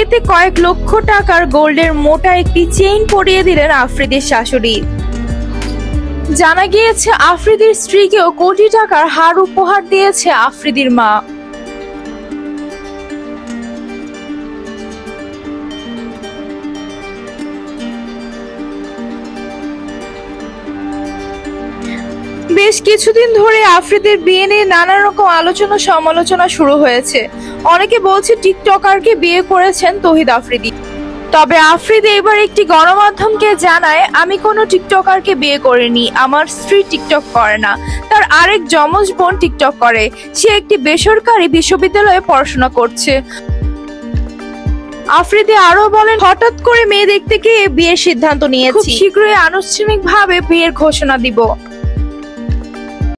বিয়েতে কয়েক লক্ষ টাকার গোল্ডের মোটা একটি চেইন পরিয়ে দিলেন আফ্রিদির শাশুড়ি। জানা গিয়েছে আফ্রিদির স্ত্রীকেও কোটি টাকার হার উপহার দিয়েছে আফ্রিদির মা। বেশ কিছুদিন ধরে আফ্রিদির বিয়ে নিয়ে নানা রকম আলোচনা সমালোচনা শুরু হয়েছে। অনেকে বলছে টিকটকারকে বিয়ে করেছেন তৌহিদ আফ্রিদি। তবে আফ্রিদি এবার একটি গণমাধ্যমকে জানায়, আমি কোনো টিকটকারকে বিয়ে করিনি, আমার স্ত্রী টিকটক করে না, তার আরেক যমজ বোন টিকটক করে, সে একটি বেসরকারি বিশ্ববিদ্যালয়ে পড়াশোনা করছে। আফ্রিদি আরো বলেন, হঠাৎ করে মেয়ে দেখতে গিয়ে বিয়ের সিদ্ধান্ত নিয়েছি, খুব শীঘ্রই আনুষ্ঠানিকভাবে বিয়ের ঘোষণা দিব।